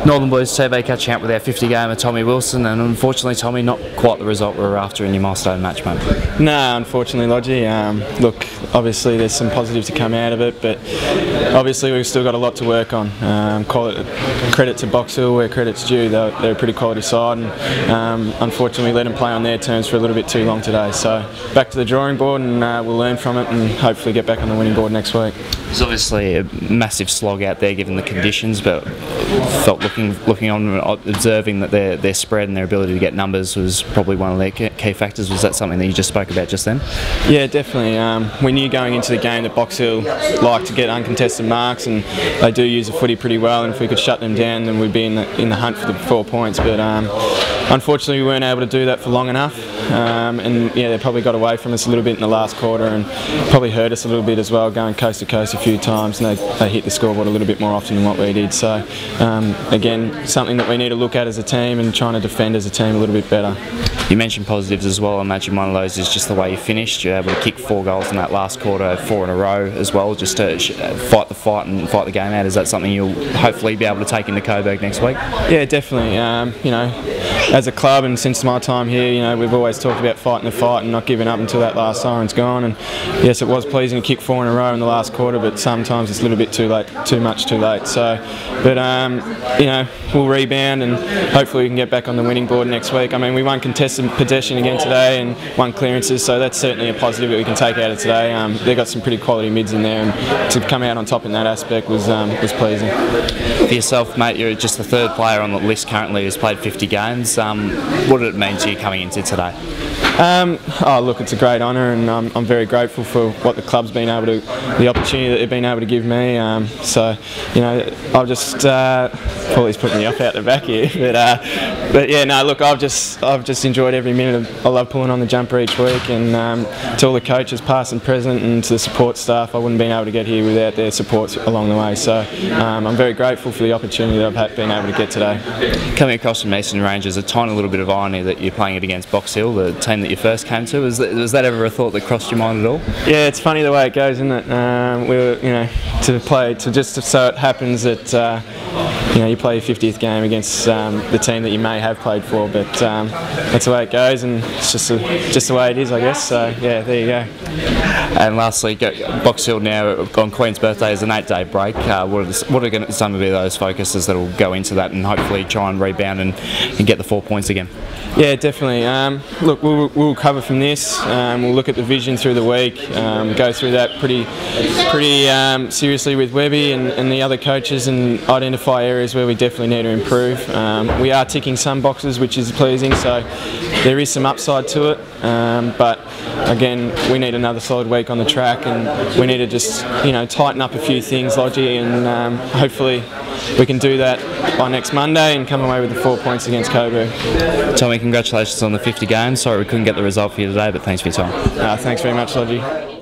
Northern Blues TV catching up with our 50 gamer Tommy Wilson, and unfortunately Tommy, not quite the result we were after in your milestone match, mate. No, unfortunately, Lodgy. Look, obviously there's some positives to come out of it, but obviously we've still got a lot to work on. Credit to Box Hill where credit's due. They're a pretty quality side, and unfortunately we let them play on their terms for a little bit too long today. So back to the drawing board, and we'll learn from it and hopefully get back on the winning board next week. There's obviously a massive slog out there given the conditions, but felt looking on and observing that their spread and their ability to get numbers was probably one of their key factors. Was that something that you just spoke about just then? Yeah, definitely. We knew going into the game that Box Hill like to get uncontested marks, and they do use the footy pretty well, and if we could shut them down then we'd be in the hunt for the 4 points, but unfortunately we weren't able to do that for long enough, and yeah, they probably got away from us a little bit in the last quarter and probably hurt us a little bit as well, going coast to coast a few times, and they hit the scoreboard a little bit more often than what we did. So again, something that we need to look at as a team and trying to defend as a team a little bit better. You mentioned positives as well. I imagine one of those is just the way you finished. You're able to kick 4 goals in that last quarter, 4 in a row as well, just to fight the fight and fight the game out. Is that something you'll hopefully be able to take into Coburg next week? Yeah, definitely. You know, as a club and since my time here, you know, we've always talked about fighting the fight and not giving up until that last siren's gone. And yes, it was pleasing to kick 4 in a row in the last quarter, but sometimes it's a little bit too late, too much too late. So, but you know, we'll rebound and hopefully we can get back on the winning board next week. I mean, we won contested possession again today and won clearances, so that's certainly a positive that we can take out of today. They've got some pretty quality mids in there, and to come out on top in that aspect was pleasing. For yourself, mate, you're just the 3rd player on the list currently who's played 50 games. What did it mean to you coming into today? Oh, look, it's a great honour, and I'm very grateful for what the club's been able to, the opportunity that they've been able to give me. So, you know, I've just Paulie's put me off out the back here, but yeah, no, look, I've just enjoyed every minute. I love pulling on the jumper each week, and to all the coaches, past and present, and to the support staff, I wouldn't have been able to get here without their support along the way. So I'm very grateful for the opportunity that I've been able to get today. Coming across from Eastern Range, there's a tiny little bit of irony that you're playing it against Box Hill, the team that you first came to. Was that ever a thought that crossed your mind at all? Yeah, it's funny the way it goes, isn't it? We were, you know, just so it happens that you know, you play your 50th game against the team that you may have played for, but that's the way it goes, and it's just the way it is, I guess. So yeah, there you go. And lastly, Box Hill now on Queen's birthday is an 8-day break. What are some of those focuses that will go into that and hopefully try and rebound and get the 4 points again? Yeah, definitely. Look, we'll cover from this. We'll look at the vision through the week, go through that pretty seriously with Webby and the other coaches, and identify areas where we definitely need to improve. We are ticking some boxes, which is pleasing, so there is some upside to it. But again, we need another solid week on the track, and we need to just, you know, tighten up a few things, Lodgy, and hopefully we can do that by next Monday and come away with the 4 points against Coburg. Tommy, congratulations on the 50 games. Sorry we couldn't get the result for you today, but thanks for your time. Thanks very much, Lodgy.